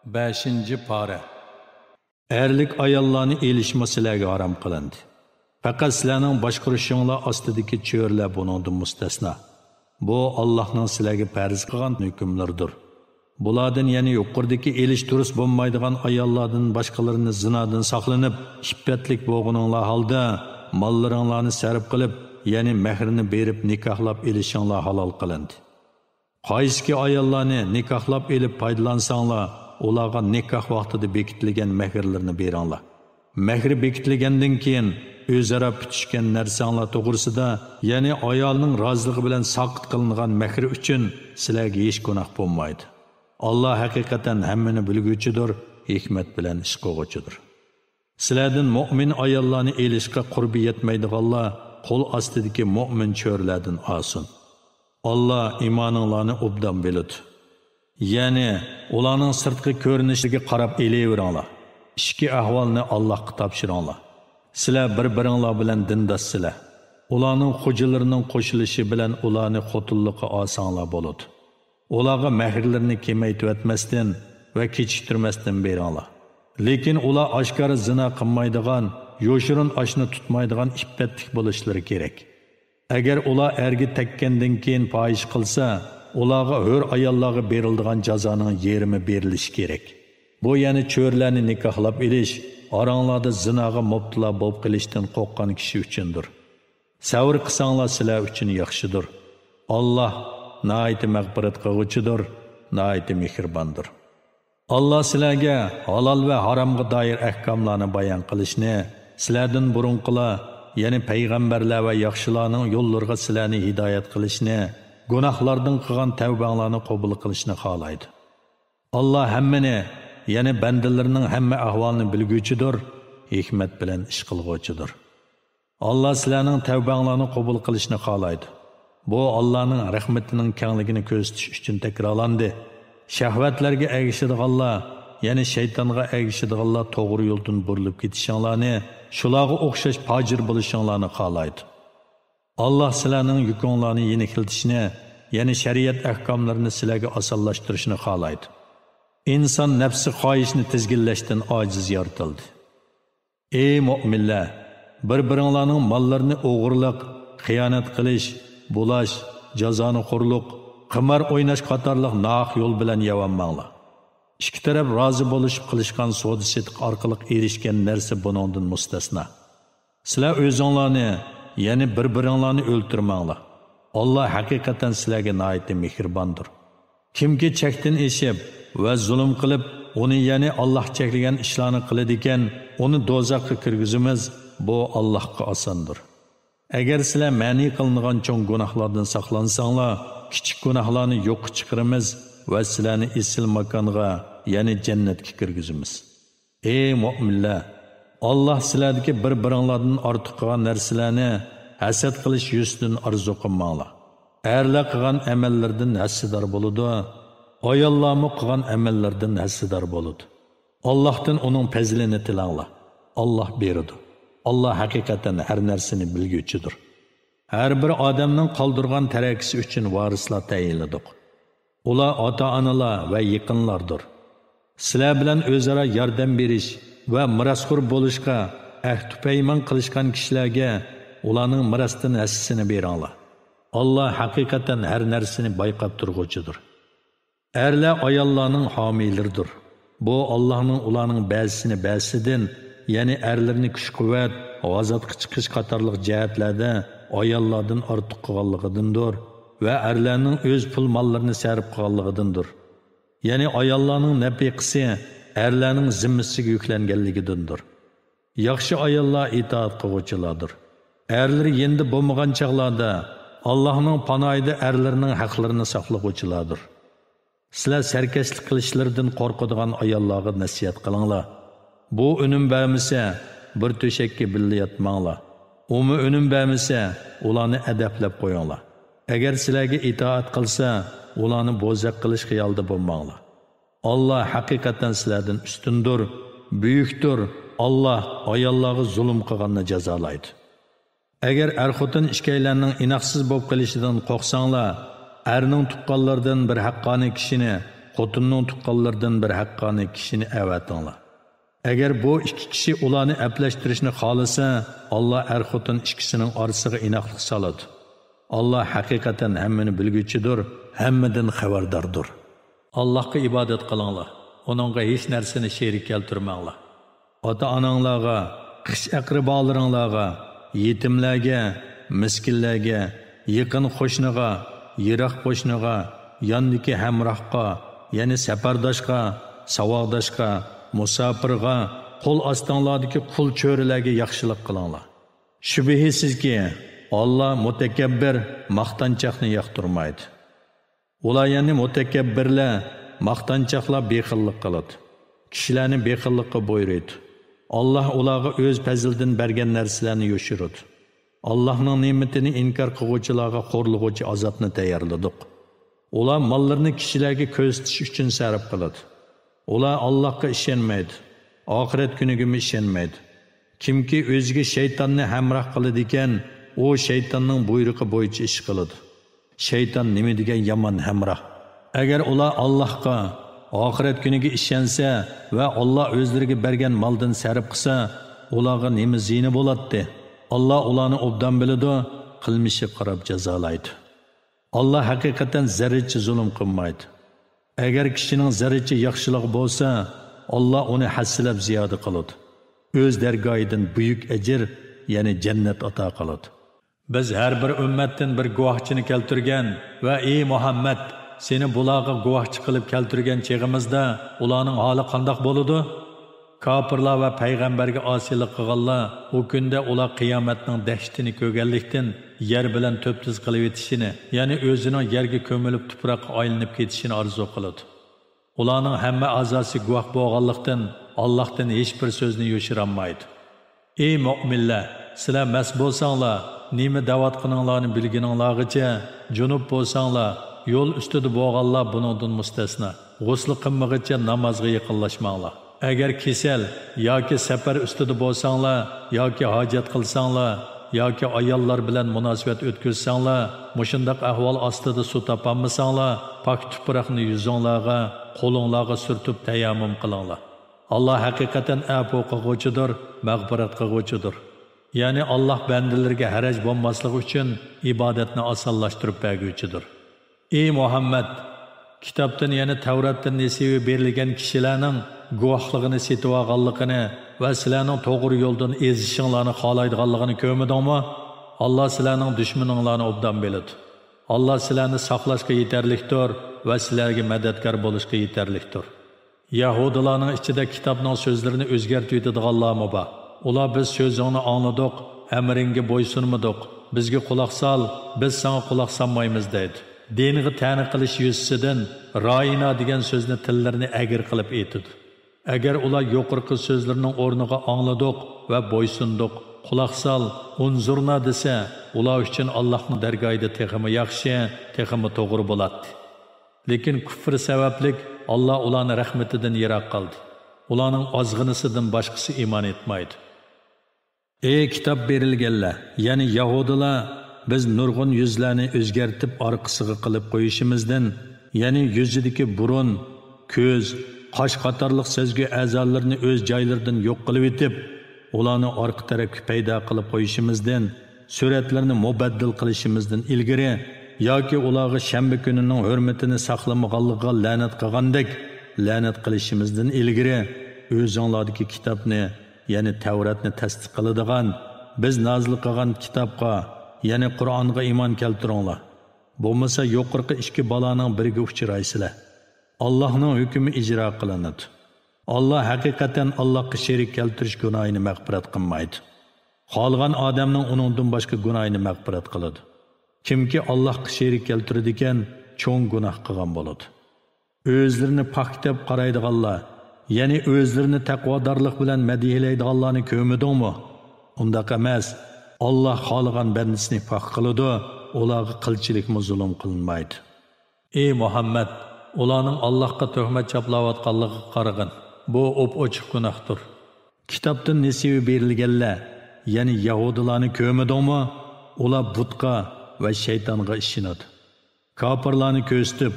5. pora. Erlik ayollarni elishma sizlarga harom qilindi. Faqat sizlarning boshqarishinglar ostidagi cho'rlar buningdan mustasno. Bu Allohning sizlarga farz qilgan hukmlardir. Bulardan yana yuqoridagi elish durust bo'lmaydigan ayollardan boshqalarini zinodan saqlanib, iffetlik bo'lganinglar holda mollaringlarni sarf qilib, ya'ni mehrini berib nikohlab elishinglar halol qilindi. Qaysi ayollarni nikohlab elib foydalansanglar, ularga nikoh vaqtida bekitilgan mehrlarni beringlar. Mehri bekitilgandan keyin o'zaro bitishgan narsanglar to'g'risida, ya'ni ayolning roziligi bilan saqit qilingan mehri uchun sizlarga hech gunoh bo'lmaydi. Allah haqiqatan hammani bilguvchidir, hikmat bilan ish qiluvchidir. Sizlardan mu'min ayollarni elishga qurbi yetmaydiganlar qo'l ostidagi mu'min cho'rlardan olsin. Allah iymoninglarni obdan biladi. Ya'ni ularning sirtqi ko'rinishiga qarab elayveringlar. Ichki ahvolni Allohga topshiringlar. Sizlar bir-biringlar bilan dindossizlar. Ularning xo'jalarining qo'shilishi bilan ularni xotinlikqa olsanglar bo'ladi. Ularga mehrlarni kemaytirmasdan va kechiktirmasdan beringlar. Lekin ular oshkora zina qilmaydigan, yo'shirin oshni tutmaydigan iffetlik bo'lishlari kerak. Agar ular erga tekkandan keyin fohish qilsa, ularga hur ayollarga beriladigan jazoning yarmi berilishi kerak. Bu ya'ni cho'rlarni nikohlab elish, oranglarda zinoga mubtalo bo'lib qilishdan qo'rqqan kishi uchundir. Savr qilsanglar sizlar uchun yaxshidir. Alloh nihoyat mag'firat qiluvchidir, nihoyat mehribondir. Allah sizlarga halol va haromga doir ahkomlarni bayon qilishni, sizlardan burunqilar, ya'ni payg'ambarlar va yaxshilarning yo'llariga sizlarni hidoyat qilishni, gunohlardan qilgan tavbanglarni qabul qilishni xohlaydi. Allah hammani, ya'ni bandalarning hamma ahvolini bilguvchidir, hikmat bilan ish qilguvchidir. Allah sizlarning tavbanglarni qabul qilishni xohlaydi. Bu Allahning rahmatining kengligini ko'rsatish uchun takrorlandi. Shahvatlarga ergishadiganlar, ya'ni shaytonga ergishadiganlar to'g'ri yo'ldan burilib ketishinglarni, shularga o'xshash fojir bo'lishinglarni xohlaydi. Allah sizlarning yukinglarni yengiltishni, ya'ni shariat ahkomlarini sizlarga osonlashtirishni xohlaydi. İnson nafsi xohishni tizginlashdan ojiz yaratildi. Ey mu'minlar, bir-biringlarning mollarini o'g'irlik, xiyonat qilish, bulash, jazoni xo'rlik, qimar o'ynash qatorliq nohaq yo'l bilan yavanmanglar. Ikki taraf rozi bo'lishib qilishgan savdo-sotiq orqali erishgan narsa buningdan mustasno. Sizlar o'zinglarni, ya'ni bir-biringlarni o'ltirmanglar. Alloh haqiqatan sizlarga nihoyat mehribondir. Kimki chekdan eshib va zulm qilib, uni ya'ni Alloh cheklagan ishlarni qiladi ekan, uni do'zaxga kirgizimiz, bu Allohga osondir. Agar sizlar ma'ni qilingan cho'ng gunohlardan saqlansanglar, kichik gunohlarni yo'q chiqaramiz va sizlarni isil makonga, ya'ni jannatga kirgizamiz. Ey mu'minlar, Alloh sizlardagi bir-biringlardan ortiq qilgan narsalarni hasad qilish yuzidan orzu qilmanglar. Erlar qilgan amallardan hassador bo'ladi, ayollarmi qilgan amallardan hassador bo'ladi. Allohdan uning fazlini tilanglar. Alloh beradi. Allah haqiqatan har narsani bilguvchidir. Har bir odamning qoldirgan tarakisi uchun varislar tayinladik. Ular ota-onalar va yaqinlardir. Sizlar bilan o'zaro yordam berish va mirosxo'r bo'lishga ahd paymon qilishgan kishilarga ularning mirosdan hassasini beringlar. Allah haqiqatan har narsani bayqab turg'uchidir. Erlar ayollarning homiylaridir. Bu Allohning ularning ba'zisini ba'zisidan, ya'ni erlarni kuch-quvvat, g'azotga chiqish qatorliq jihatlarda ayollardan ortiq qilganligidandir va erlarning o'z pul mollarini sarf qilganligidandir. Ya'ni ayollarning nafiqasi erlarning zimmasiga yuklanganligidandir. Yaxshi ayollar itoat qiluvchilardir. Erlar endi bo'lmagan chaqlarda Allohning panohida erlarning haqlarini saqlovchilardir. Sizlar sarkashlik qilishlardan qo'rqadigan ayollarga nasihat qilinglar. Bu önüm bermese bir töşekki birli yatmanglar. Omu önüm bermese ularni adablab qo'yinglar. Agar sizlarga itoat qilsa, ularni bo'zaq qilish xiyolda bo'lmanglar. Alloh haqiqatan sizlardan ustundir, buyukdir. Alloh ayollarga zulm qilganni jazolaydi. Agar er-xotin ishkaylarning inoqsiz bo'lib qolishidan qo'rqsanglar, erning tuqqanlaridan bir haqqoniy kishini xotinning tuqqanlaridan bir haqqoniy kishini avatinglar. Agar bu ikki kishi ularni aplashtirishni xohlasa, Alloh er-xotin ikkisining orasiga inoqlik soladi. Alloh haqiqatan hammani bilguchidir, hammadan xabardordir. Allohga ibodat qilinglar. Onunğa hech narsani sherik keltirmanglar. Ota-onanglarga, qish aqrabolaringlarga, yetimlarga, miskinlarga, yaqin qo'shniga, yiroq qo'shniga, yondagi hamrohga, ya'ni safardoshga, savoddoshga, musofirga, qo'l ostinglardagi qul cho'rilarga yaxshilik qilinglar. Shubhisizki, Alloh mutakabbir, maqtanchoqni yoqtirmaydi. Ular ya'ni mutakabbirlar, maqtanchoqlar bexillik qiladi. Kishilarni bexillikqa buyuradi. Alloh ularga o'z fazlidan bergan narsalarni yo'shiradi. Allohning ne'matini inkor qiluvchilarga qo'rlig'uvchi azobni tayyorladik. Ular mollarini kishilarga ko'rsatish uchun sarf qiladi. Ular Allohga ishonmaydi, oxirat kuniga ishonmaydi. Kimki o'ziga shaytonni hamroh qiladi ekan, u shaytonning buyrug'i bo'yicha ish qiladi. Shayton nima degan yomon hamroh. Agar ular Allohga, oxirat kuniga ishonsa va Alloh o'zlariga bergan moldan sarf qilsa, ularga nima ziyni bo'ladi? Alloh ularni obdan biladi, qilmishi qarab jazolaydi. Alloh haqiqatan zarracha zulm qilmaydi. Agar kishining zarracha yaxshilik bo'lsa, Alloh uni hassilab ziyoda qiladi. O'z dargohidan buyuk ajr, ya'ni jannat ato qiladi. Biz har bir ummatdan bir guvohchini keltirgan va ey Muhammad, seni bularga guvohchi qilib keltirgan cheg'imizda ularning holi qandoq bo'ladi? Kafirlar va payg'ambarga osilik qilganlar u kunda ular qiyomatning dahshatini ko'rganlikdan yer bilan to'ptiz qilib etishini, ya'ni o'zining yerga ko'milib tuproqqa aylanib ketishini orzu qiladi. Ularning hamma a'zosi guvoh bo'lganlikdan Allohdan hech bir so'zni yo'shirolmaydi. Ey mu'minlar, sizlar mas bo'lsanglar, nima da'vat qilinglarni bilgininglargacha, junub bo'lsanglar, yo'l ustida bo'lganlar buningdan mustasno. G'usl qilmag'icha namozga yaqinlashmanglar. Agar kasal yoki safar ustida bo'lsanglar, yoki hojat qilsanglar, yoki ayollar bilan munosabat o'tkazsanglar, mushundaq ahvol ostida suv topolmasanglar, pok tuproqni yuzinglarga, qo'linglarga surtib tayammum qilinglar. Alloh haqiqatan afu qilg'uchidir, mag'firat qilg'uchidir. Ya'ni Alloh bandalarga haraj bo'lmasligi uchun ibodatni osonlashtirib berguchidir. Ey Muhammad, kitobdan ya'ni Tavratdan nasibi berilgan kishilarning guvohligini setib olganligini va sizlarning to'g'ri yo'ldan ezishinglarni xohlaydiganligini ko'rmadingmi? Alloh sizlarning dushmaninglarni obdan biladi. Alloh sizlarni saqlashga yetarlikdir va sizlarga madadkor bo'lishga yetarlikdir. Yahudilarning ichida kitobning so'zlarini o'zgartirib yetadiganlarmi bor? Ular biz so'zingni angladik, amringga bo'ysunmadik, bizga quloq sol, biz senga quloq solmaymiz deydi. Diniga ta'ni qilish yuzasidan roina degan so'zni tillarini agir qilib aytdi. Agar ular yuqorqi so'zlarning o'rniga angladik va bo'ysundik, quloq sol, unzurna desa, ular uchun Allohning dargohida texmi yaxshi, texmi to'g'ri bo'ladi. Lekin kufr sabablik Alloh ularni rahmatidan yiroq qildi. Ularning ozg'inisidan boshqasi iymon etmaydi. Ey kitob berilganlar, ya'ni Yahudilar, biz nurg'un yuzlarni o'zgartib orqasiga qilib qo'yishimizdan, ya'ni yuzidagi burun, ko'z, qosh qatorliq sezgi a'zolarini o'z joylaridan yo'q qilib etib, ularni orqa tarafga paydo qilib qo'yishimizdan, suratlarni mubaddil qilishimizdan ilgari yoki ularga shanba kunining hurmatini saqlamaganligiga la'nat qilgandek la'nat qilishimizdan ilgari o'zinglardagi kitobni, ya'ni Tavratni tasdiq qiladigan, biz nozil qilgan kitobga, ya'ni Qur'onga iymon keltiringlar. Bo'lmasa yuqorqi ikki baloning biriga uchraysizlar. Allohning hukmi ijro qilinadi. Alloh haqiqatan Allohga sherik keltirish gunohini mag'firat qilmaydi. Qolgan odamning uningdan boshqa gunohini mag'firat qiladi. Kimki Allohga sherik keltiradi ekan, cho'ng gunoh qilgan bo'ladi. O'zlarini pok deb qaraydiganlar, ya'ni o'zlarini taqvodorlik bilan madihlaydiganlarni ko'midingmi? Undaq emas. Alloh xohlagan bandasini pok qiladi, ularga qilchilikmi zulm qilinmaydi. Ey Muhammad, ularning Allohga tuhmat chaplayotganligiga qarag'in. Bu ochiq gunohdir. Kitobdan nasibi berilganlar, ya'ni Yahudilarni ko'midingmi? Ular butqa va shaytonga ishinadi. Kofirlarni ko'stib,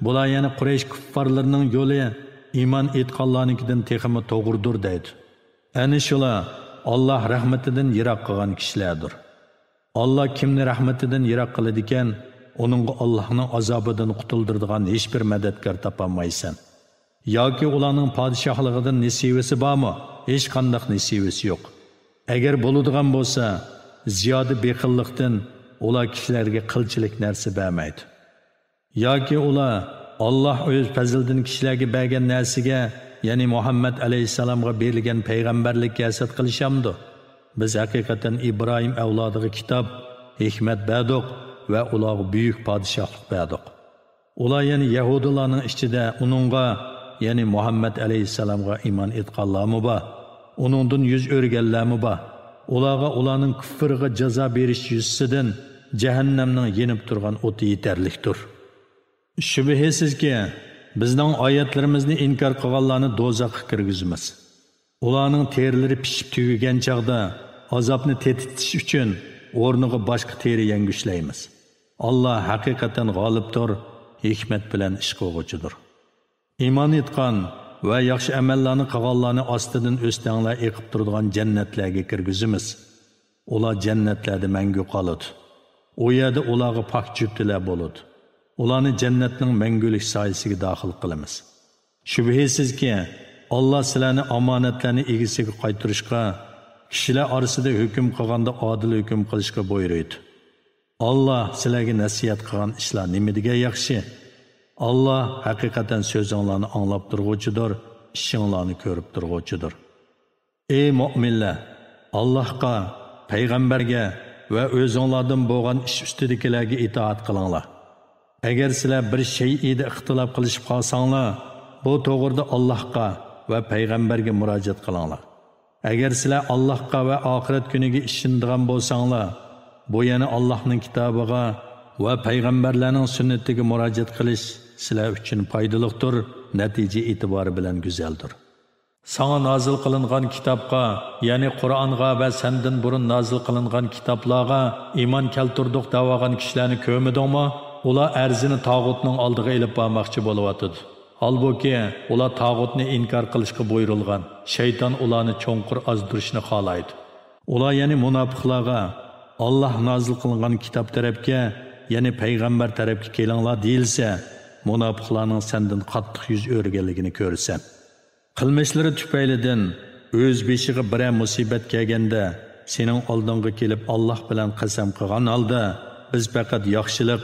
Bular yana Quraysh kuffarlarining yo'li iymon etganlarnikidan texmi to'g'ridir deydi. Ana shular Alloh rahmatidan yiroq qilgan kishilardir. Alloh kimni rahmatidan yiroq qiladi ekan, uningga Allohning azobidan qutuldiradigan hech bir madadkor topolmaysan. Yoki ularning podshohligidan nasibasi bormi? Hech qanday nasibasi yo'q. Agar bo'ladigan bo'lsa, ziyoda beqillikdan ular kishilarga qilchilik narsa bermaydi. Yoki ular Alloh o'z fazlidan kishilarga bergan narsaga, ya'ni Muhammad alayhisalomga berilgan payg'ambarlikka hasad qilishamdi. Biz haqiqatan İbrahim avlodiga kitob, hikmat berdik va ularga buyuk podshohlik berdik. Ular ya'ni Yahudilarning ichida uningga, ya'ni Muhammad alayhisalomga iymon etganlarmi bor? Uningdan yuz o'rganlarmi bor? Ularga ularning kufriga jazo berish yuzasidan jahannamning yenib turgan o'ti yetarlikdir. Shubhisizki, bizning oyatlarimizni inkor qilganlarni do'zaxga kirgizamiz. Ularning terilari pishib tugagan chaqda azobni tetitish uchun o'rniga boshqa teri yangushlaymiz. Alloh haqiqatan g'olibdir, hikmat bilan ish qiluvchidir. Iymon etgan va yaxshi amallarni qilganlarni ostidan o'stanglar eqib turadigan jannatlarga kirgizamiz. Ular jannatlarda mangu qoladi. U yerda ularga pok juftilar bo'ladi. Ularni jannatning mangulik soyasiga daxil qilamiz. Shubhisizki, Alloh sizlarni omonatlarni egasiga qaytarishga, kishilar orasida hukm qilganda odil hukm qilishga buyuradi. Alloh sizlarga nasihat qilgan ishlar nima degan yaxshi? Alloh haqiqatan so'zinglarni anglab turg'uchidir, ishinglarni ko'rib turg'uchidir. Ey mu'minlar, Allohga, payg'ambarga va o'zinglardan bo'lgan ish ustidagilarga itoat qilinglar. Agar sizlar bir shay'ida ixtilof qilishib qolsanglar, bu to'g'rida Allohga va payg'ambarga murojaat qilinglar. Agar sizlar Allohga va oxirat kuniga ishonadigan bo'lsanglar, bu yana Allohning kitobiga va payg'ambarlarning sunnatiga murojaat qilish sizlar uchun foydalidir, natija e'tibori bilan go'zaldir. Sana nozil qilingan kitobga, ya'ni Qur'onga va sendan burun nozil qilingan kitoblarga iymon keltirdik da'vogan kishilarni ko'midingmi? Ular arzini tağutning oldiga elib bormoqchi bo'lyapti. Halbuki ular tağutni inkor qilishga buyurilgan. Shayton ularni cho'nqur ozdirishni xohlaydi. Ular ya'ni munofiqlarga Alloh nozil qilingan kitob tarafga, ya'ni payg'ambar tarafga kelinglar deyilsa, munofiqlarning sendan qattiq yuz o'rganligini ko'rsan. Qilmishlari tufaylidan o'z beshiga bir musibat kelganda, sening oldingga kelib Alloh bilan qasam qilgan holda, biz faqat yaxshilik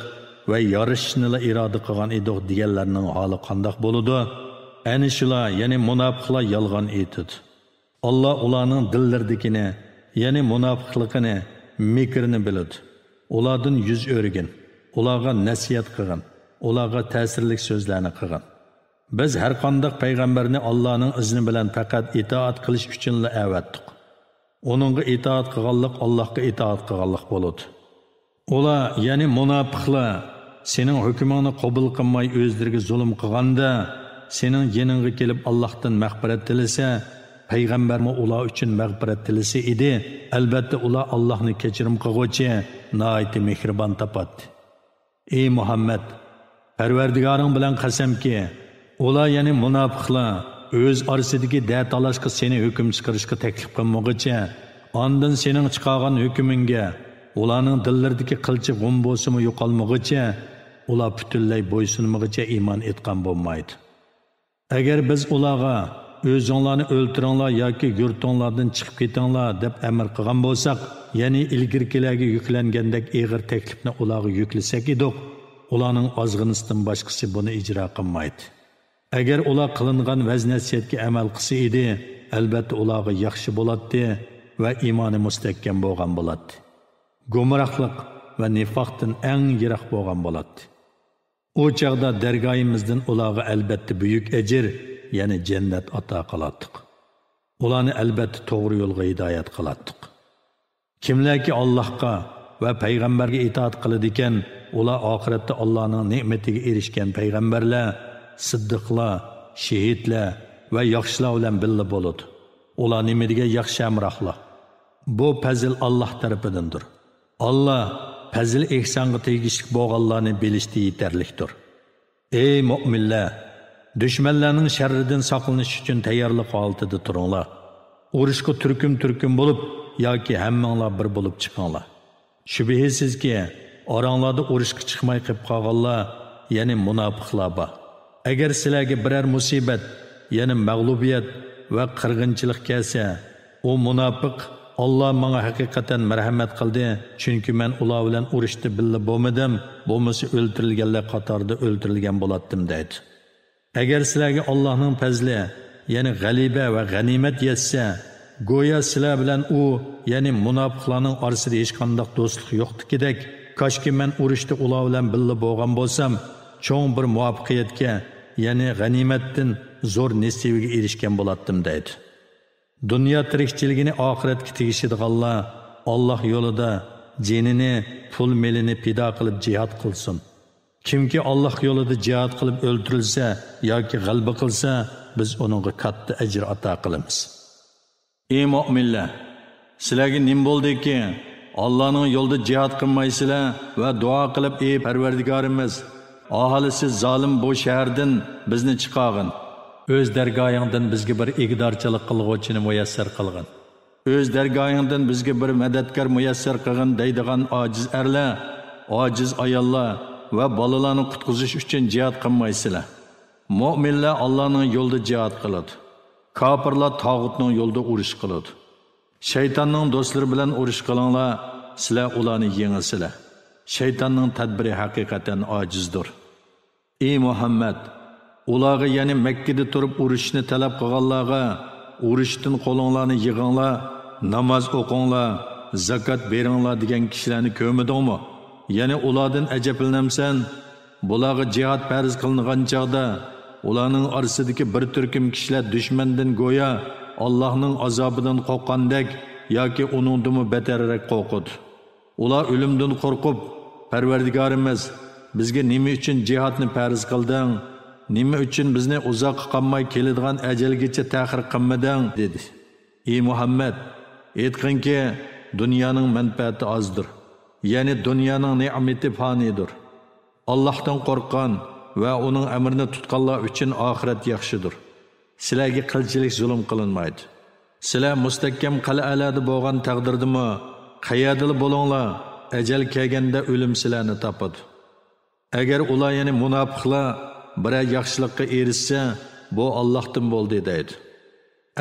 va yarashishni iroda qilgan edik deganlarning holi qandoq bo'ladi? Ani shular, ya'ni munofiqlar yolg'on aytadi. Alloh ularning dillardagini, ya'ni munofiqligini, mekrini biladi. Ulardan yuz o'rgin, ularga nasihat qilgan, ularga ta'sirli so'zlarni qilgan. Biz har qanday payg'ambarni Allohning izni bilan faqat itoat qilish uchunla avatdik. Uningga itoat qilganlik Allohga itoat qilganlik bo'ladi. Ular, ya'ni munofiqlar, sening hukmingni qabul qilmay o'zlariga zulm qilganda, sening yeningga kelib Allohdan mag'firat tilasa, payg'ambarmi ular uchun mag'firat tilasa edi, albatta ular Allohni kechirim qilguvchi, nihoyatda mehribon topadi. Ey Muhammad, Parvardigoring bilan qasamki, ular ya'ni munofiqlar o'z orasidagi da'talashga seni hukm chiqarishga taklif qilmoqchi, ondan sening chiqargan hukmingga ularning dillaridagi qilchi g'um bo'lsa-mu yo'qolmoqchi, ular butunlay bo'ysunmoqchi iymon etgan bo'lmaydi. Agar biz ularga o'zinglarni o'ltiringlar yoki yurtinglardan chiqib ketinglar deb amr qilgan bo'lsak, ya'ni ilgirkilarga yuklangandek og'ir taklifni ularga yuklasak edik, ularning ozg'inisidan boshqasi buni ijro qilmaydi. Agar ular qilingan vaz-nasihatga amal qilsa edi, albatta ularga yaxshi bo'ladi va iymoni mustahkam bo'lgan bo'ladi. Gumrohlik va nifoqdan eng yiroq bo'lgan bo'ladi. O chaqda dargoyimizdan ularga albatta buyuk ajr, ya'ni jannat ato qiladiq. Ularni albatta to'g'ri yo'lga hidoyat qiladiq. Kimlarki Allohga va payg'ambarga itoat qiladi ekan, ular oxiratda Allohning ne'matiga erishgan payg'ambarlar, siddiqlar, shahidlar va yaxshilar bilan birga bo'ladi. Ular nima degan yaxshi hamrohlar. Bu fazil Alloh tarafidandir. Allah fazil ehsonga tegishli bo'lganlarni bilishda yetarlikdir. Ey mu'minlar, düşmanlarning sharridan saqlanish uchun tayyorlik holatida turinglar. Urushga turkum bo'lib yoki hammanglar bir bo'lib chiqinglar. Shubhisizki, oranglarda urushga chiqmay qolib qolganlar, ya'ni munofiqlar bor. Agar sizlarga biror musibat, ya'ni mag'lubiyat va qirg'inchilik kelsa, u munofiq Allah bana haqiqatan marhamat qildi, chunki men ular bilan urushda billa bo'lmadim, bo'lmasa o'ldirilganlar qatorida o'ldirilgan bo'latdim deydi. Agar sizlarga Allohning fazli, ya'ni g'aliba va g'animat yetsa, go'yo sizlar bilan u, ya'ni munofiqlarning orasida hech qanday do'stlik yo'qdikidek, koshki men urushda ular bilan billa bo'lgan bo'lsam, cho'ng bir muvaffaqiyatga, ya'ni g'animatdan zo'r nasibaga erishgan bo'latdim deydi. Dünya tirikchiligini oxiratga tegishadiganlar Allah yo'lida jinini, pul melini pido qilib jihad qilsin. Kimki Allah yo'lida jihad qilib o'ldirilsa yoki g'alaba qilsa, biz uningga katta ajr ato qilamiz. Ey mu'minlar, sizlarga nim bo'ldiki, Allohning yo'lida jihad qilmaysizlar va duo qilib, ey Parvardigorimiz, aholisi zolim bu shahardan bizni chiqargin. Öz dergahından bizge bir igdarçılık qilg'uvchini muyassar qilgin. Öz dergahından bizge bir medetkar muyassar qilgin deydigan ojiz erlar, ojiz ayollar va bolalarni qutqizish uchun jihad qilmaysizlar. Mu'minlar Allohning yo'lida jihad qiladi. Kofirlar tog'utning yo'lida urush qiladi. Shaytonning do'stlari bilan urush qilinglar, sizlar ularni yengisizlar. Shaytonning tadbiri haqiqatan ojizdir. Ey Muhammad, ularga ya'ni Mekkada turib urushni talab qilganlarga urushdan qo'linglarni yig'inglar, namoz o'qinglar, zakot beringlar degan kishilarni ko'midingmi? Ya'ni ulardan ajablanamsan, bularga jihad farz qilingan chaqda ularning orasidagi bir turkum kishilar dushmandan go'yo Allohning azobidan qo'rqqandek yoki uningdan betarroq qo'rqudi. Ular o'limdan qo'rqib, Parvardigorimiz, bizga nima uchun jihadni farz qilding? Nima uchun bizni uzoq qolmay keladigan ajalgacha ta'xir qilmading dedi. Ey Muhammad, aytqinki, dunyoning manfaati ozdir. Ya'ni dunyoning ne'mati fanidir. Allohdan qo'rqqan va uning amrini tutganlar uchun oxirat yaxshidir. Sizlarga qilchilik zulm qilinmaydi. Sizlar mustahkam qal'alarda bo'lgan taqdirdimi, qayerda bo'linglar, ajal kelganda o'lim sizlarni topadi. Agar ular ya'ni munofiqlar birer yaxshilikqa erishsa, bu Allohdan bo'ldi deydi.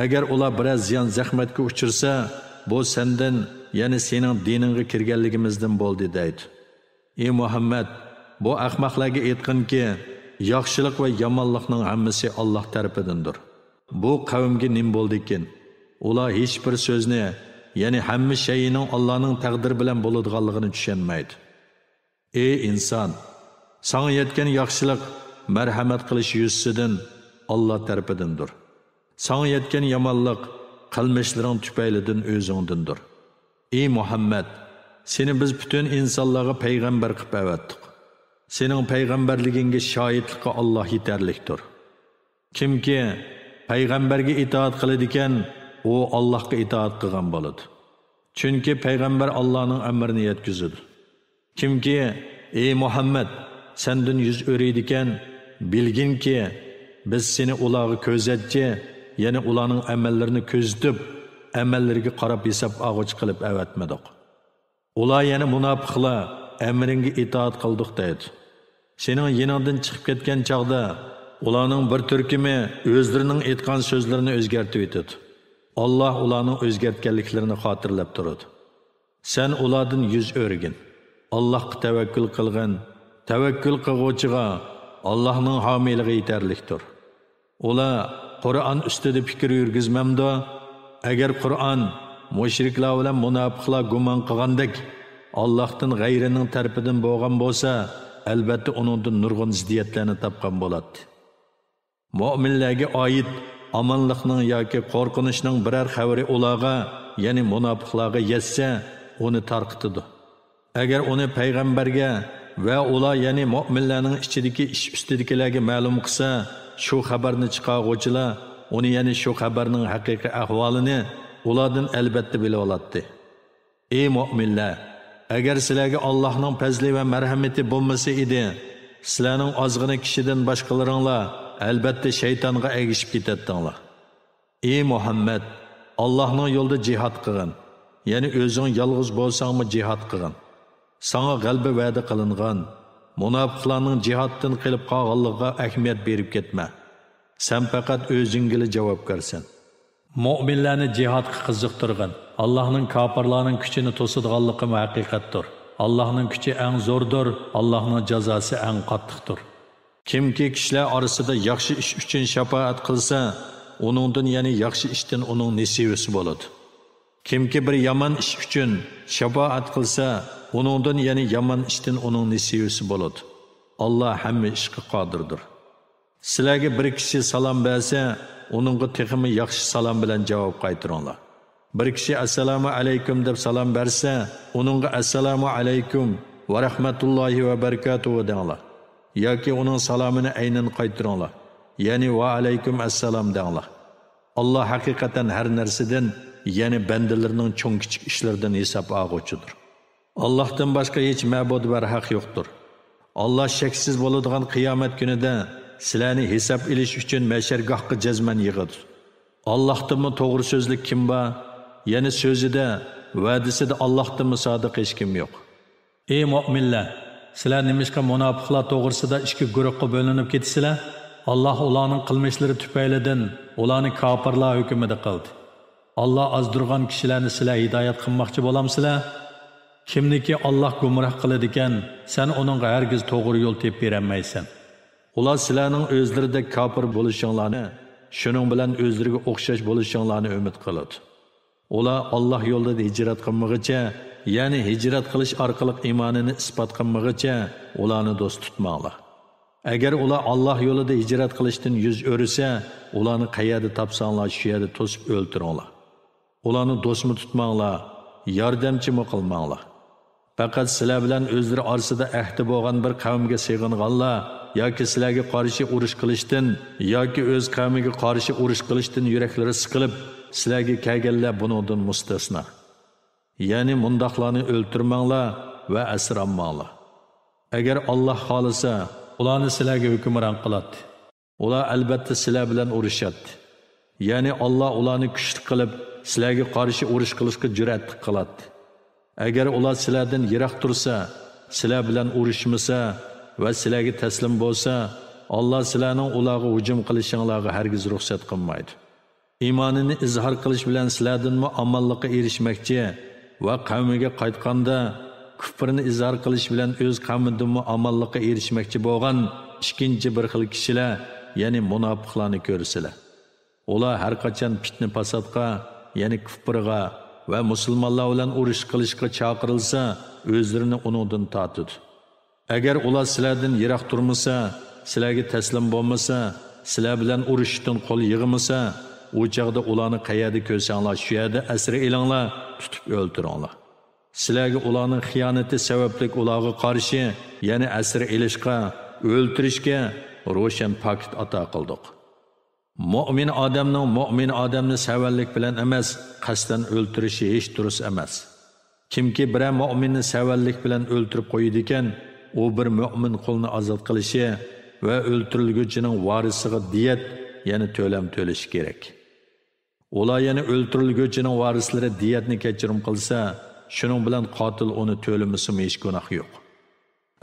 Agar ular birer ziyon zahmatga uchirsa, bu sendan, ya'ni sening diningga kirganligimizdan bo'ldi deydi. Ey Muhammad, bu ahmoqlarga aytqinki, yaxshilik va yomonlikning hammasi Alloh tarafidandir. Bu qavmga nim bo'ldi ekan? Ular hech bir so'zni, ya'ni hamma shayning Allohning taqdiri bilan bo'ladiganligini tushunmaydi. Ey inson, sana yetgan yaxshilik marhamat qilish yuzidan Allah tarafidandir. Sana yetgan yomonlik qilmishlaring tufaylidan o'zingdandir. Ey Muhammad, seni biz butun insonlarga payg'ambar qilib avatdik. Sening payg'ambarligingga shohidlikqa Allah yetarlikdir. Kimki payg'ambarga itoat qiladigan, u Allohga itoat qilgan bo'ladi. Chunki payg'ambar Allohning amrini yetkazadi. Kimki ey Muhammad, sendan yuz o'raydigan, bilginki, biz seni ularga ko'zatchi, ya'ni ularning amallarini ko'zitib, amallariga qarab hisob og'ich qilib avatmadik. Ular yana munofiqlar, amringga itoat qildik deydi. Sening yiningdan chiqib ketgan chaqda ularning bir turkumi o'zlarining aytgan so'zlarini o'zgartib etadi. Allah ularning o'zgartganliklarini xotirlab turadi. Sen ulardan yuz o'rgin. Allohga tavakkul qilgan, tavakkul qilguvchiga Allohning homiligi yetarlikdir. Ular Qur'on ustida fikr yurgizmamda, agar Qur'on mushriklar bilan munofiqlar gumon qilgandek Allohdan g'ayrining tarafidan bo'lgan bo'lsa, albatta uningdan nurg'un ziddiyatlarni topgan bo'ladi. Mu'minlarga oid amonlikning yoki qo'rqinishning biror xabari ularga, ya'ni munofiqlarga yetsa, uni tarqitadi. Agar uni payg'ambarga va ular, ya'ni mu'minlarning ichidagi ish ustidagilarga ma'lum qilsa, shu xabarni chiqaruvchilar uni, ya'ni shu xabarning haqiqiy ahvolini ulardan albatta bilib oladi. Ey mu'minlar, agar sizlarga Allohning fazli va marhamati bo'lmasa edi, sizlarning ozg'ina kishidan boshqalaringlar albatta shaytonga egishib ketadinglar. Ey Muhammad, Allohning yo'lida jihad qilgin. Ya'ni o'zing yolg'iz bo'lsangmi jihad qilgin. Sana g'alaba va'da qilingan munofiqlarning jihaddan qilib qolganligiga ahamiyat berib ketma. Sen faqat o'zingga javobgarsan. Mu'minlarni jihadga qiziqtirgin. Allohning kofirlarning kuchini to'sadiganligi haqiqatdir. Allohning kuchi eng zo'rdir, Allohning jazosi eng qattiqdir. Kimki kishilar orasida yaxshi ish uchun shafaat qilsa, uningdan ya'ni yaxshi ishdan uning nasibasi bo'ladi. Kimki bir yomon ish uchun shafaat qilsa, uningdan ya'ni yomon ishdan uning nasibasi bo'ladi. Alloh hamma ishga qodirdir. Sizlarga bir kishi salom bersa, uningga texmi yaxshi salom bilan javob qaytaringlar. Bir kishi assalomu alaykum deb salom bersa, uningga assalomu alaykum va rahmatullohi va barakatuh denglar. Yoki uning salomini aynan qaytaringlar. Ya'ni va alaykum assalom denglar. Alloh haqiqatan har narsadan, ya'ni bandalarning cho'ng kichik ishlaridan hisob olg'uchidir. Allohdan boshqa hech ma'bud va haq yo'qdir. Alloh shaksiz bo'ladigan qiyomat kunida sizlarni hisob ilish uchun mashargohga jazman yig'adi. Allohdan to'g'ri so'zlik kim bor? Ya'ni so'zida, va'dasida Allohdan sodiq hech kim yo'q. Ey mu'minlar, sizlar nimishqa munofiqlar to'g'risida ikki guruhga bo'linib ketisizlar? Alloh ularning qilmishlari tufaylidan ularni kofirlar hukmida qildi. Alloh azdirgan kishilarni sizlar hidoyat qilmoqchi bo'lamsizlar? Kimniki Alloh gumroh qiladi ekan, sen uningga hargiz to'g'ri yo'l tepib bermaysan. Ular sizlarning o'zlarida kofir bo'lishinglarni, shuning bilan o'zlariga o'xshash bo'lishinglarni umid qiladi. Ular Alloh yo'lida hijrat qilmoqcha, ya'ni hijrat qilish orqali iymonini isbot qilmoqcha, ularni do'st tutmanglar. Agar ular Alloh yo'lida hijrat qilishdan yuz o'risa, ularni qayerda topsanglar, shu yerda to'sib o'ltiringlar. Ularni do'stmi tutmanglar, yordamchimi qilmanglar. Faqat sizlar bilan o'zlari orasida ahdi bo'lgan bir qavmga sig'inganlar yoki sizlarga qarshi urush qilishdan yoki o'z qavmiga qarshi urush qilishdan yuraklari siqilib sizlarga kelganlar buningdan mustasno. Ya'ni mundaqlarni o'ltirmanglar va asranmanglar. Agar Alloh xolisa, ularni sizlarga hukmron qiladi. Ular albatta sizlar bilan urushadi. Ya'ni Alloh ularni kuchli qilib sizlarga qarshi urush qilishga jur'at qiladi. Agar ular sizlardan yiroq tursa, sizlar bilan urushmasa va sizlarga taslim bo'lsa, Alloh sizlarning ularga hujum qilishinglarga hargiz ruxsat qilmaydi. Iymonini izhor qilish bilan sizlardan muommallikqa erishmoqchi va qavmiga qaytganda kufrni izhor qilish bilan o'z qavmidan muommallikqa erishmoqchi bo'lgan ikkinchi bir xil kishilar, ya'ni munofiqlarni ko'rsizlar. Ular har qachon fitna fasodga, ya'ni kufrga va musulmonlar bilan urush qilishga chaqirilsa, o'zlarini uningdan tortadi. Agar ular sizlardan yiroq turmasa, sizlarga taslim bo'lmasa, sizlar bilan urushdan qo'l yig'masa, u chaqda ularni qayerda ko'rsanglar, shu yerda asir elinglar, tutib o'ltiringlar. Sizlarga ularning xiyonati sababli ularga qarshi, ya'ni asir elishga, o'ltirishga ro'shan paket ato qildik. Mu'min odamni savallik bilan emas, qasdan o'ltirishi hech durust emas. Kimki bir mu'minni savallik bilan o'ltirib qo'ydi ekan, u bir mu'min qulni ozod qilishi va o'ltirilguchining varisiga diyat, ya'ni to'lam to'lashi kerak. Ular yana o'ltirilguchining varislari diyatni kechirim qilsa, shuning bilan qotil uni to'lamasa hech gunoh yo'q.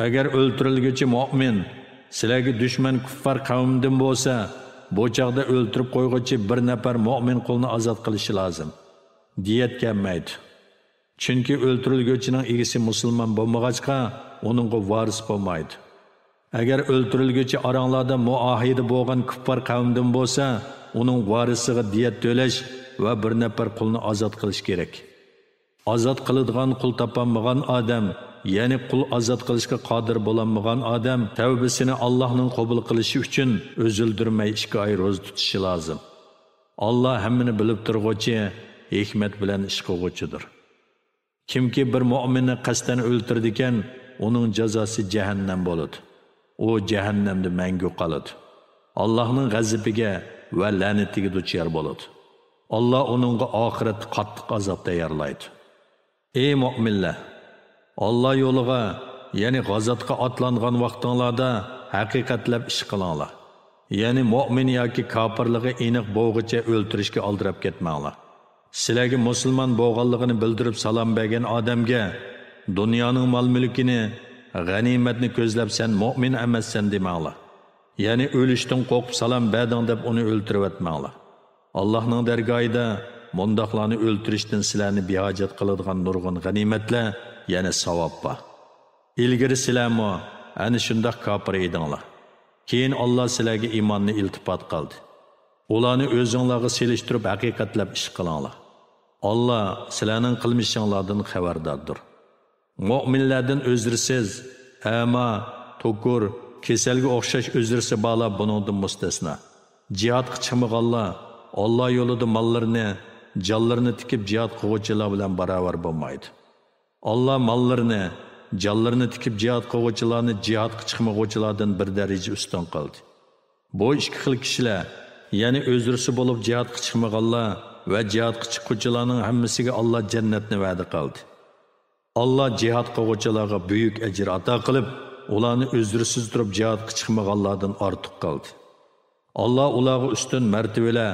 Agar o'ltirilguchi mu'min sizlarga dushman kuffar qavmdan bo'lsa, bu chaqda o'ltirib qo'yg'ichi bir nafar mu'min qulni ozod qilishi lozim. Diyat kelmaydi. Chunki o'ltirilguchining egasi musulmon bo'lmag'achqa, uningga varis bo'lmaydi. Agar o'ltirilguchi oranglarda muahida bo'lgan kuffar qavmdan bo'lsa, uning varisiga diyat to'lash va bir nafar qulni ozod qilish kerak. Ozod qiladigan qul topolmagan odam, ya'ni qul ozod qilishga qodir bo'lmagan odam tavbasini Allohning qabul qilishi uchun o'zildirmay 2 oy ro'za tutishi lozim. Alloh hammani bilib turg'uchi, hikmat bilan ish qilg'uchidir. Kimki bir mu'minni qasddan o'ltirdi ekan, uning jazosi jahannam bo'ladi. U jahannamda mangu qoladi. Allohning g'azabiga va la'natiga duchor bo'ladi. Alloh uningga oxiratda qattiq azob tayyorlaydi. Ey mu'minlar, Alloh yo'liga ya'ni g'azotga otlangan vaqtinglarda haqiqatlab ish qilinglar. Ya'ni mu'min yoki kofirligi aniq bo'g'icha o'ltirishga oldirab ketmanglar. Sizlarga musulmon bo'lganligini bildirib salom bergan odamga dunyoning mol-mulkini, g'animatni ko'zlab sen mu'min emassan demanglar. Ya'ni o'lishdan qo'rqib salom berding deb uni o'ltirib etmanglar. Allohning dargohida mundaqlarni o'ltirishdan sizlarni behojat qiladigan nurg'un g'animatlar, ya'ni savob bor. İlgiri sizlarmi ana shundoq kofir edinglar. Keyin Alloh sizlarga iymonni iltifot qildi. Ularni o'zingizlarga selishtirib haqiqatlab ish qilinglar. Alloh sizlarning qilmishinglardan xabardordir. Mu'minlardan o'zrisiz, ama, to'kur, kasalga o'xshash o'zrisi bala buningdan mustasno. Jihadga chiqmaganlar Alloh yo'lida mollarini, jonlarini tikib jihad qiluvchilar bilan barobar bo'lmaydi. Alloh mollarini, jonlarini tikib jihad qiluvchilarni jihadga chiqmag'uvchilardan bir daraja ustun qildi. Bu ikki xil kishilar, ya'ni o'zrisi bo'lib jihadga chiqmaganlar va jihadga chiquvchilarning hammasiga Alloh jannatni va'da qildi. Alloh jihad qiluvchilarga buyuk ajr ato qilib, ularni o'zrisiz turib jihadga chiqmaganlardan ortiq qildi. Alloh ularga ustun martabalar,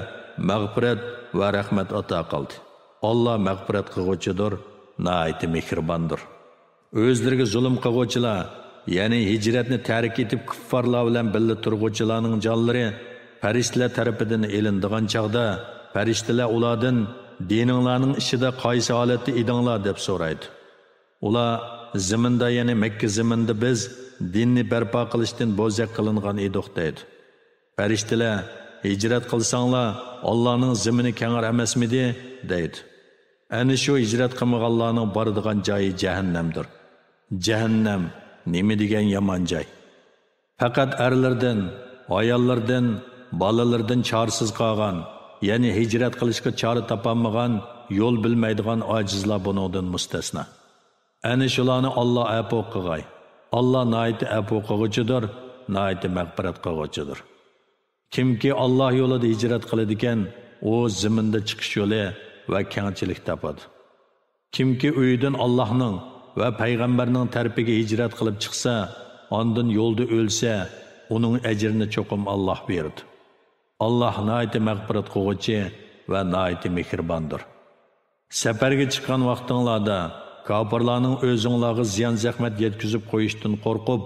mag'firat va rahmat ato qildi. Alloh mag'firat qiluvchidir, nihoyat mehribondir. O'zlariga zulm qiluvchilar, ya'ni hijratni tark etib kuffarlar bilan birga turg'uvchilarning jonlari farishtalar tarafidan elindigan chaqda, farishtalar ulardan dininglarning ishida qaysi holatda edinglar deb so'raydi. Ular zaminda, ya'ni Makka zaminida biz dinni barpo qilishdan bo'zaq qilingan edik deydi. Farishtalar, hijrat qilsanglar Allohning zimini kengar emasmidi deydi. Ana shu hijrat qilmaganlarning boradigan joyi jahannamdir. Jahannam nima degan yomon joy. Faqat erlardan, ayollardan, bolalardan chorasiz qolgan, ya'ni hijrat qilishga chora topolmagan, yo'l bilmaydigan ojizlar buningdan mustasno. Ana shularni Alloh afo qilg'ay. Alloh nihoyat afo qiluvchidir, nihoyat mag'firat qiluvchidir. Kimki Alloh yo'lida hijrat qiladi ekan, u zaminda chiqish yo'li va kengchilik topadi. Kimki uyidan Allohning va payg'ambarning tarafiga hijrat qilib chiqsa, ondan yo'lda o'lsa, uning ajrini cho'qim Alloh berdi. Alloh nihoyat mag'firat qiluvchi va nihoyat mehribondir. Safarga chiqqan vaqtinglarda kofirlarning o'zinglarga ziyon zahmat yetkazib qo'yishdan qo'rqib,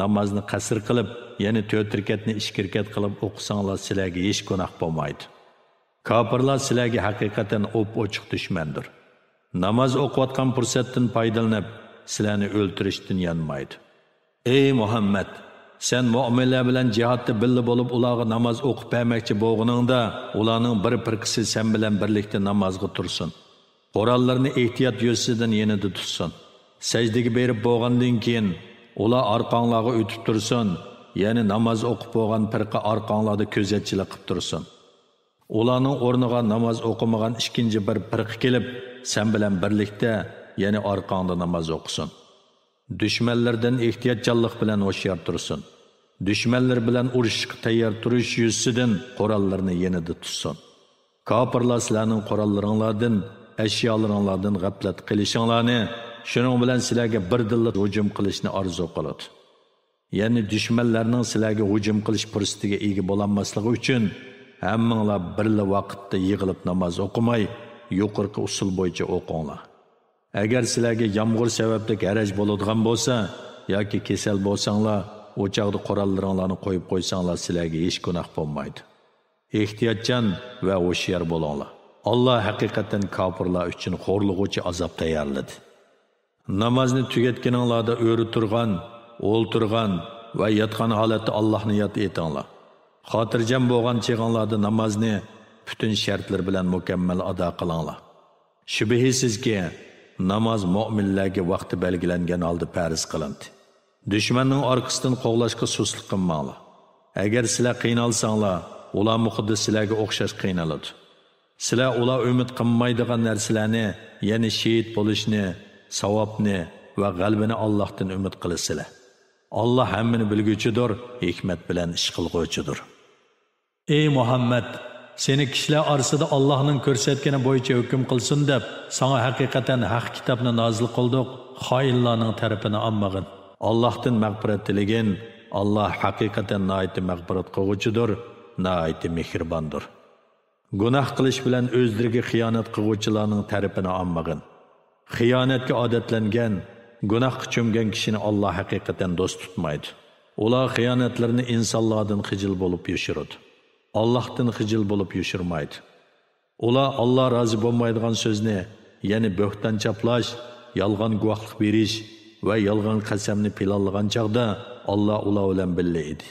namozni qasr qilib, ya'ni 4 rakatni 2 rakat qilib o'qisanglar sizlarga hech gunoh bo'lmaydi. Kofirlar sizlarga haqiqatan ochiq dushmandir. Namoz o'qiyotgan fursatdan foydalanib, sizlarni o'ltirishdan yanmaydi. Ey Muhammad, sen mu'minlar bilan jihadda birga bo'lib ularga namoz o'qib bermoqchi bo'lganingda, ularning bir firqasi sen bilan birlikda namozga tursin. Qur'onlarni ehtiyot yo'sidan yanida tutsin. Sajdaga berib bo'lgandan keyin ular orqanglarga o'tib tursin, ya'ni namoz o'qib bo'lgan firqa orqanglarda ko'zatchilik qilib tursin. Ularning o'rniga namoz o'qimagan ikkinchi bir firqa kelib, sen bilan birlikda, ya'ni orqangda namoz o'qisin. Dushmanlardan ehtiyotjonlik bilan ho'shyor tursin. Dushmanlar bilan urushga tayyor turish yuzidan qurollarni yanida tutsin. Kofirlar sizlarning qurollaringlardan, ashyolardan g'aflat qilishinglarni, shuning bilan sizlarga birdilla hujum qilishni orzu qiladi. Ya'ni dushmanlarning sizlarga hujum qilish fursatiga ega bo'lolmasligi uchun hammanglar birla vaqtda yig'ilib namoz o'qimay, yuqorqi usul bo'yicha o'qinglar. Agar sizlarga yomg'ir sababli garaj bo'ladigan bo'lsa yoki kasal bo'lsanglar, o'choqda qurollaringlarni qo'yib qo'ysanglar sizlarga hech gunoh bo'lmaydi. Ehtiyotchan va ho'shyor bo'linglar. Alloh haqiqatan kofirlar uchun xo'rlig'uvchi azob tayyorladi. Namozni tugatganinglarda o'ri turgan, o'ltirgan va yotgan holatda Allohni yod etinglar. Xotirjam bo'lgan cheg'inglarda namozni butun shartlar bilan mukammal ado qilinglar. Shubhisizki, namoz mu'minlarga vaqti belgilangan holda farz qilindi. Dushmanning orqasidan qo'g'lashga suslik qilmanglar. Agar sizlar qiynalsanglar, ular xuddi sizlarga o'xshash qiynaladi. Sizlar ular umid qilmaydigan narsalarni, ya'ni shahid bo'lishni, savobni va g'albini Allohdan umid qilasizlar. Alloh hammani bilguchidir, hikmat bilan ish qilguvchidir. Ey Muhammad, seni kishilar orasida Allohning ko'rsatgani bo'yicha hukm qilsin deb, sana haqiqatan haq kitobni nozil qildik, xoinlarning tarafini olmag'in. Allah'tan mağfiret dilegin. Allah haqiqatan naiti mağfiret qiluvchidir, naiti mehribondir. Gunoh qilish bilan o'zlariga xiyonat qiluvchilarning tarafini olmag'in. Xiyonatga odatlangan, gunohga cho'mgan kishini Allah haqiqatan do'st tutmaydi. Ular xiyonatlarini insonlardan xijil bo'lib yashiradi. Allohdan xijil bo'lib yashirmaydi. Ular Allah rozi bo'lmaydigan so'zni, ya'ni bo'xton chaplash, yolg'on guvohlik berish va yolg'on qasamni planlagan chaqda Allah ular bilan birga edi.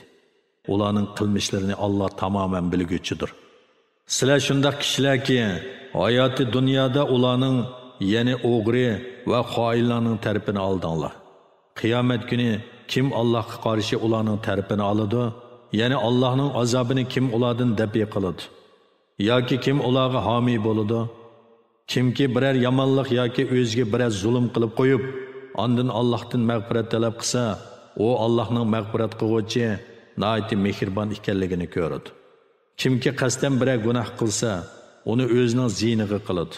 Ularning qilmishlarini Allah tamoman bilguchidir. Sizlar shunday kishilarki, hayoti dunyoda ularning, ya'ni o'g'ri va xoinlarning tarafini oldinglar. Qiyomat kuni kim Allohga qarshi ularning tarafini oladi? Ya'ni Allohning azobini kim ulardan dafi qiladi? Yoki kim ularga homiy bo'ladi? Kimki biror yomonlik yoki o'ziga biror zulm qilib qo'yib, ondan Allohdan mag'firat talab qilsa, u Allohning mag'firat qiluvchi, nihoyat mehribon ekanligini ko'radi. Kimki qasddan biror gunoh qilsa, uni o'zining ziyniga qiladi.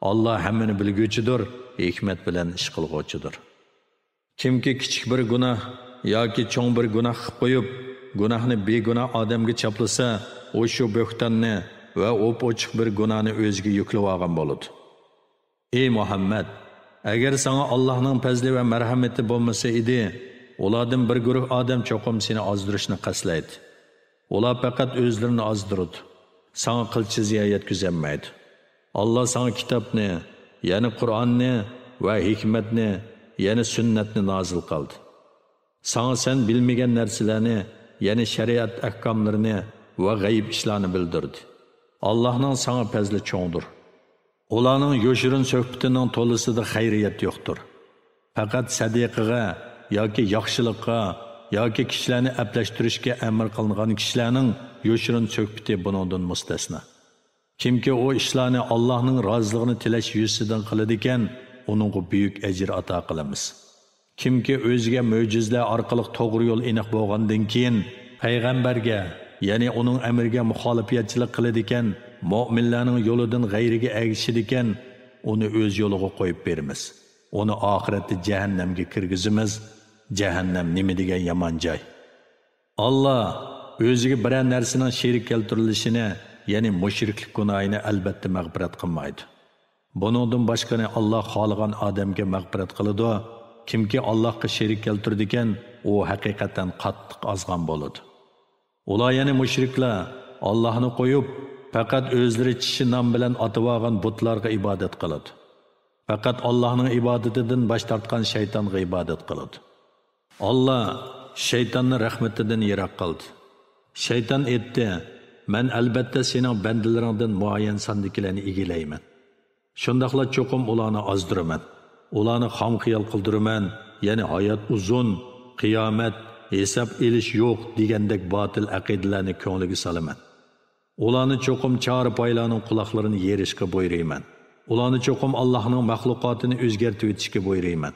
Allah hammani bilguchidir, hikmat bilan ish qilguvchidir. Kimki kichik bir gunoh yoki cho'ng bir gunoh qilib qo'yib, gunohni begunoh odamga chaplasa, u shu bo'xtonni va ochiq bir gunohni o'ziga yuklab olgan bo'ladi. Ey Muhammad, agar sana Allohning fazli va marhamati bo'lmasa edi, ulardan bir guruh odam cho'qim seni ozdirishni qaslaydi. Ular faqat o'zlarini ozdiradi. Sana qilchi ziyon yetkazmaydi. Allah sana kitobni, ya'ni Qur'onni va hikmatni, ya'ni sunnatni nozil qildi. Sana sen bilmagan narsalarni, ya'ni shariat ahkomlarini va g'ayb ishlarni bildirdi. Allohning sana fazli cho'ngdir. Ularning yoshirin suhbatining to'lisida xayriyat yo'qdir. Faqat sadiqaga yoki yaxshilikqa yoki kishilarni aplashtirishga amr qilingan kishilarning yoshirin suhbati buningdan mustasno. Kimki o ishlarni Allohning roziligini tilash yuzidan qiladi ekan, uningga buyuk ajr ato qilamiz. Kimki o'ziga mo'jizlar orqali to'g'ri yo'l aniq bo'lgandan keyin payg'ambarga, ya'ni uning amriga muxolifatchilik qiladi ekan, mu'minlarning yo'lidan g'ayriga agishidi ekan, uni o'z yo'liga qo'yib beramiz. Uni oxiratda jahannamga kirgizamiz. Jahannam nima degan yomon joy. Allah o'ziga biror narsaning sherik keltirilishini, ya'ni mushriklik gunohini albatta mag'firat qilmaydi. Buningdan boshqani Allah xohlagan odamga mag'firat qiladi. Kimki Allohga sherik keltirdi ekan, u haqiqatan qattiq ozgan bo'ladi. Ular ya'ni mushriklar Allohni qo'yib, faqat o'zlari chishi nom bilan atib olgan butlarga ibodat qiladi. Faqat Allohning ibodatidan bosh tortgan shaytonga ibodat qiladi. Allah shaytonni rahmatidan yiroq qildi. Shayton aytdi: "Men albatta sening bandalaringdan muayyan sondagilarni egilayman. Shundaqla cho'qim ularni ozdiraman. Ularni xom xiyol qildiraman, ya'ni hayot uzun, qiyomat, hisob elish yo'q degandek botil aqidalarni ko'ngliga solaman. Ularni cho'qim chori poylarning quloqlarini yerishga buyurayman. Ularni cho'qim Allohning maxluqotini o'zgartirib etishga buyurayman.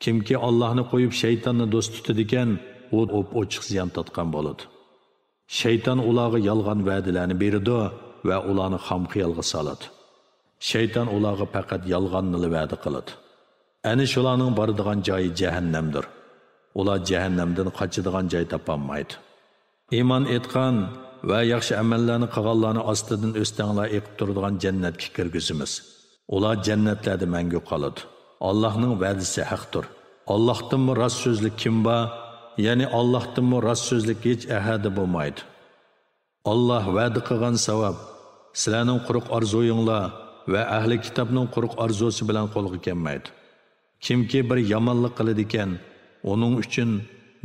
Kimki Allohni qo'yib shaytonni do'st tutadi ekan, u ochiq ziyon tortgan bo'ladi. Shayton ularga yolg'on va'dalarni beradi va ularni xom xiyolga soladi. Shayton ularga faqat yolg'onni va'da qiladi. Ana shularning boradigan joyi jahannamdir. Ular jahannamdan qochadigan joy topolmaydi. Iymon etgan va yaxshi amallarni qilganlarni ostidan o'stanglar eqib turadigan jannatga kirgizamiz. Ular jannatlarda mangu qoladi. Allohning va'dasi haqdir. Allohdanmi rost so'zlik kim bor? Ya'ni Allohdanmi rost so'zlik hech ahadi bo'lmaydi. Allah va'da qilgan savob sizlarning quruq orzuinglar va ahli kitobning quruq orzusi bilan qo'lga kelmaydi. Kimki bir yomonlik qiladi ekan, uning uchun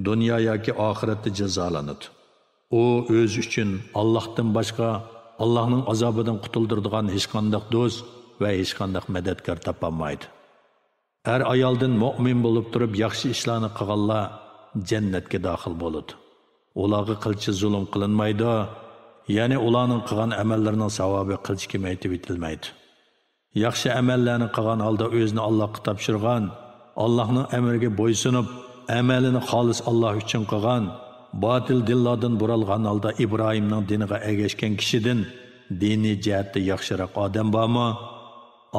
dunyo yoki oxiratda jazolanadi. U o'z uchun Allohdan boshqa Allohning azobidan qutuldiradigan hech qanday do'st va hech qanday madadkor topolmaydi. Har ayoldan mu'min bo'lib turib yaxshi ishlarni qilganlar jannatga daxil bo'ladi. Ularga qilchi zulm qilinmaydi, ya'ni ularning qilgan amallarining savobi qilch kamaytib etilmaydi. Yaxshi amallarni qilgan holda o'zini Allohga topshirgan, Allohning amriga bo'ysunib, amalini xolis Alloh uchun qilgan, botil dillardan buralgan holda Ibrohimning diniga ergashgan kishidan diniy jihatda yaxshiroq odam bormi?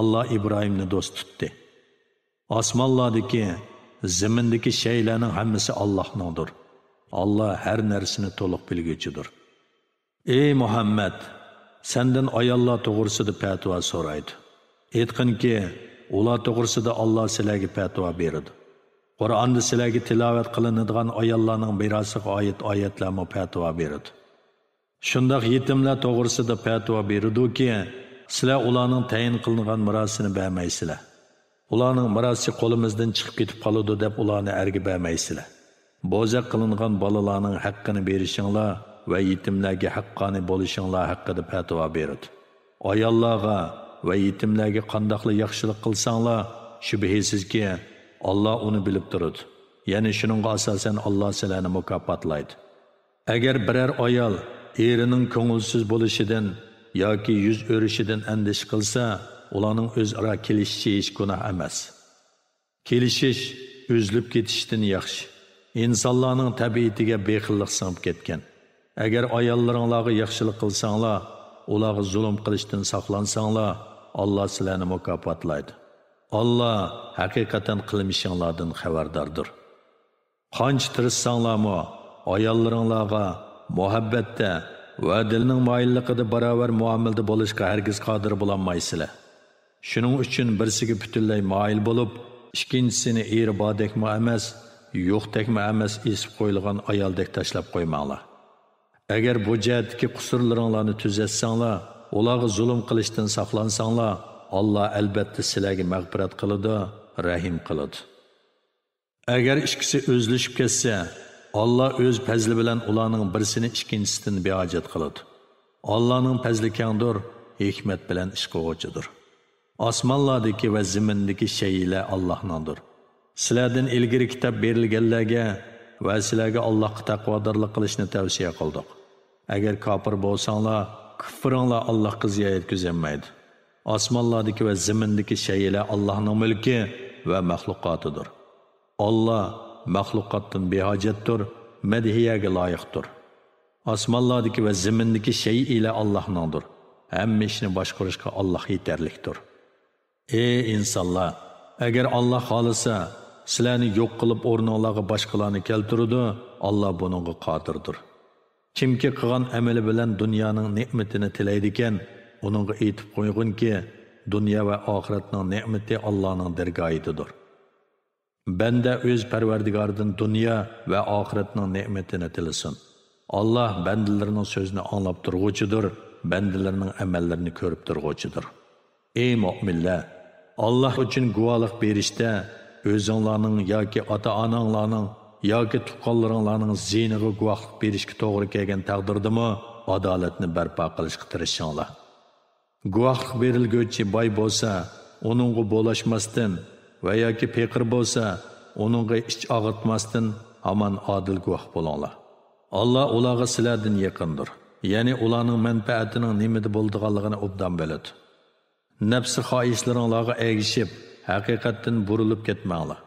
Alloh Ibrohimni do'st tutdi. Osmonlardagi, zimindagi shaylarning hammasi Allohningdir. Allah her narsani to'liq bilguchidir. Ey Muhammad, sendan ayollar to'g'risida fatvo so'raydi. Aytqinki, ular to'g'risida Allah sizlarga fatvo beradi. Qur'onda sizlarga tilovat qilinadigan ayollarning birasiga oid oyatlarga fatvo beradi. Shundoq yetimlar to'g'risida fatvo beradiki, sizlar ularning tayin qilingan mirosini bermaysizlar. Ularning mirosi qo'limizdan chiqib ketib qoladi deb ularni erga bermaysizlar. Bo'zaq qilingan bolalarning haqqini berishinglar va yetimlarga haqqani bo'lishinglar haqida fatvo beradi. Ayollarga va yetimlarga qandoqli yaxshilik qilsanglar, shubhisizki Allah uni bilib turadi. Ya'ni shuningga asosan Allah sizlarni mukofotlaydi. Agar biror ayol erining ko'ngilsiz bo'lishidan yoki yuz o'rishidan andish qilsa, ularning o'zaro kelishishi hech gunoh emas. Kelishish o'zlib ketishdan yaxshi. İnsanlarning tabiatiga bexillik singib ketgan. Agar ayollaringlarga yaxshilik qilsanglar, ularga zulm qilishdan saqlansanglar, Allah sizlarni mukofotlaydi. Allah haqiqatan qilmishinglardan xabardordir. Qancha tirishsanglarmi, ayollaringlarga muhabbatda va dilning moyilligida barobar muomalada bo'lishga hargiz qodir bo'lolmaysizlar. Shuning uchun birsiga butunlay moyil bo'lib, ikkinchisini erbodekmi emas, yo'qdekmi emas esib qo'yilgan ayoldek tashlab qo'ymanglar. Agar bu jihatdagi qusurlaringlarni tuzatsanglar, ularga zulm qilishdan saqlansanglar, Allah albatta sizlarga mag'firat qiladi, rahim qiladi. Agar ikkisi o'zlashib ketsa, Allah o'z fazli bilan ularning birisini ikkinchisidan behojat qiladi. Allahning fazli kengdir, hikmat bilan ish qiluvchidir. Osmonlardagi va zimindagi shaylar Allohningdir. Sizlardan ilgari kitob berilganlarga va sizlarga Allohga taqvodorlik qilishni tavsiya qildik. Agar kofir bo'lsanglar, kufringlar Allohga ziyo yetkazmaydi. Osmonlardagi va zimindagi shaylar Allohning mulki va maxluqotidir. Allah maxluqotdan behojatdir, madhiyaga loyiqdir. Osmonlardagi va zimindagi shaylar Allohningdir. Hamma ishni boshqarishga Alloh yetarlikdir. Ey insonlar, agar Alloh xolisa, sizlarni yo'q qilib o'rninglarga boshqalarni keltiradi, Allah buningga qodirdir. Kimki qilgan amali bilan dunyoning ne'matini tilaydi ekan, uningga aytib qo'ygunki, dunyo va oxiratning ne'mati Allohning dargohidadir. Banda o'z Parvardigoridan dunyo va oxiratning ne'matini tilasin. Allah bandalarining so'zini anglab turg'uchidir, bandalarining amallarini ko'rib turg'uchidir. Ey mu'minlar, Allah uchun guvohlik berishda o'zinglarning yoki ota-onanglarning yoki tuqqanlaringlarning ziniga guvohlik berishga to'g'ri kelgan taqdirdami adolatni barpo qilishga tirishinglar. Guvohlik berilguvchi boy bo'lsa, uningga bo'lashmasdan va yoki peqir bo'lsa, uningga ich og'ritmasdan hamon odil guvoh bo'linglar. Allah ularga sizlardan yaqindir. Ya'ni ularning manfaatining nimada bo'lganligini obdan biladi. Nafsi xohishlaringlarga egishib, haqiqatdan burilib ketmanglar.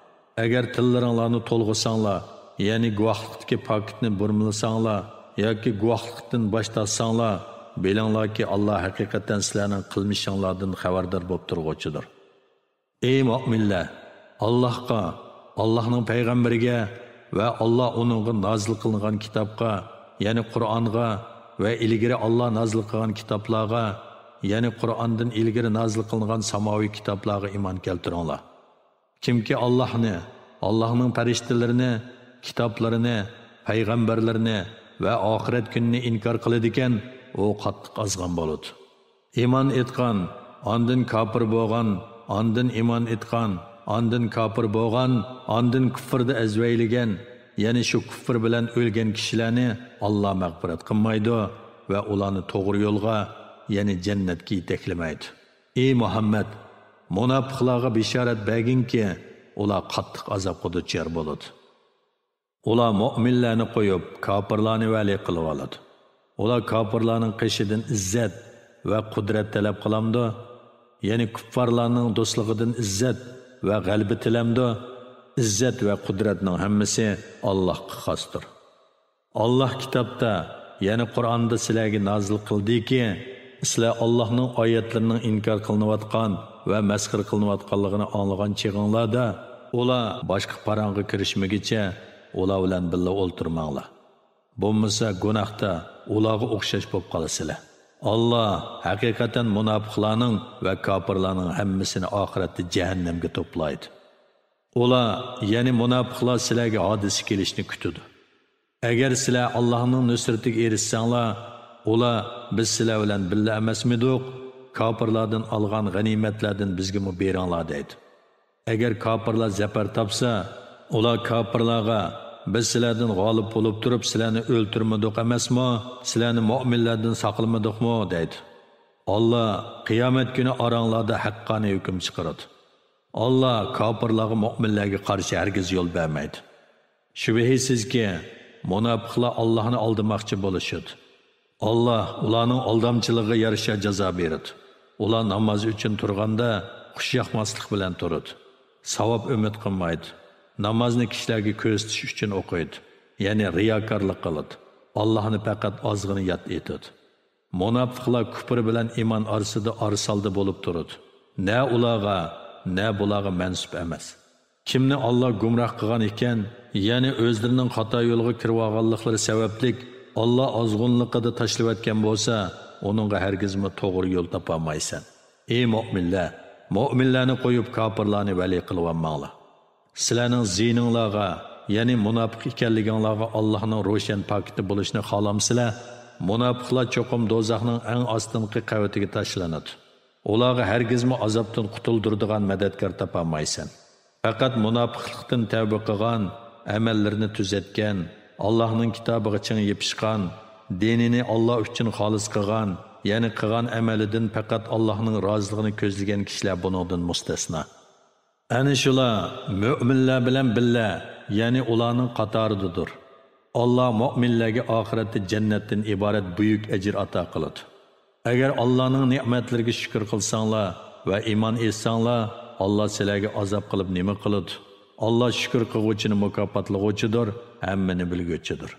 Agar tillaringlarni to'lg'isanglar, ya'ni guvohlikdagi paketni burmlasanglar yoki guvohlikdan bosh tortsanglar, bilinglarki Allah haqiqatan sizlarning qilmishinglardan xabardor bo'lib turg'uchidir. Ey mu'minlar, Allohga, Allohning payg'ambariga va Allah uningga nozil qilingan kitobga, ya'ni Qur'onga va ilgari Allah nozil qilgan kitoblarga, ya'ni Qur'ondan ilgari nozil qilingan samoviy kitoblarga iymon keltiringlar. Kimki Allohni, Allohning farishtalarini, kitoblarini, payg'ambarlarini va oxirat kunini inkor qiladi ekan, u qattiq azg'on bo'ladi. Iymon etgan, ondan kofir bo'lgan, ondan iymon etgan, ondan kofir bo'lgan, ondan kufrda azvayligan, ya'ni shu kufr bilan o'lgan kishilarni Alloh mag'firat qilmaydi va ularni to'g'ri yo'lga, ya'ni jannatga yetaklamaydi. Ey Muhammad, munofiqlarga bishorat berginki, ular qattiq azobga duchor bo'ladi. Ular mu'minlarni qo'yib, kofirlarni vali qilib oladi. Ular kofirlarning qishidan izzat va qudrat talab qilamdi, ya'ni kuffarlarning do'stligidan izzat va g'alaba tilamdi. İzzet ve kudretinin hammasi Allah'a xosdir. Allah kitobda, ya'ni Qur'onda sizlarga nozil qildiki, sizlar Allohning oyatlarining inkor qilinayotgan va masxir qilinayotganligini anglagan chig'inglarda ular boshqa parang'i kirishmagicha ular bilan birga o'ltirmanglar. Bo'lmasa gunohda ularga o'xshash bo'lib qolasizlar. Allah haqiqatan munofiqlarning va kofirlarning hammasini oxiratda jahannamga to'playdi. Ular, ya'ni munofiqlar sizlarga hodisa kelishni kutadi. Agar sizlar Allohning nusratiga erishsanglar, ular biz sizlar bilan birga emasmidik? Kofirlardan olgan g'animatlardan bizga mu beringlar deydi. Agar kofirlar zafar topsa, ular kofirlarga biz sizlardan g'olib bo'lib turib sizlarni o'ltirmadik emasmi? Sizlarni mu'minlardan saqlamadikmi deydi. Allah qiyomat kuni oranglarda haqqoniy hukm chiqaradi. Allah kofirlarga mu'minlarga qarshi hargiz yo'l bermaydi. Shubhisizki, munofiqlar Allohni aldamoqchi bo'lishadi. Allah ularning aldamchiligiga yarasha jazo beradi. Ular namoz uchun turganda xushyoqmaslik bilan turadi. Savob umid qilmaydi. Namozni kishilarga ko'rsatish uchun o'qiydi. Ya'ni riyokorlik qiladi. Allohni faqat ozg'ini yod etadi. Munofiqlar kufr bilan iymon orasida arsalda bo'lib turadi. Na ularga, na bularga mansub emas. Kimni Alloh gumroh qilgan ekan, ya'ni o'zlarining xato yo'lga kirib olganliklari sababli Alloh ozg'unligida tashlayotgan bo'lsa, uningga hargizmi to'g'ri yo'l topolmaysan. Ey mu'minlar, mu'minlarni qo'yib kofirlarni vali qilib olmanglar. Sizlarning zininglarga, ya'ni munofiq ekanliginglarga Allohning ro'shan pakiti bo'lishni xohlamsizlar, munofiqlar cho'qim do'zaxning eng ostinqi qavatiga tashlanadi. Ularga hargizmi azobdan qutuldiradigan madadkor topolmaysan. Faqat munofiqlikdan tavba qilgan, amallarini tuzatgan, Allohning kitobiga ching yepishgan, dinini Alloh uchun xolis qilgan, ya'ni qilgan amalidan faqat Allohning roziligini ko'zlagan kishilar buningdan mustasno. Ana shular mu'minlar bilan birga, ya'ni ularning qatoridadir. Alloh mu'minlarga oxiratda jannatdan iborat buyuk ajr ato qiladi. Agar Allohning ne'matlariga shukr qilsanglar va iymon etsanglar, Allah sizlarga azob qilib nima qiladi? Allah shukr qiluvchini mukofotlovchidir, hammani bilguvchidir.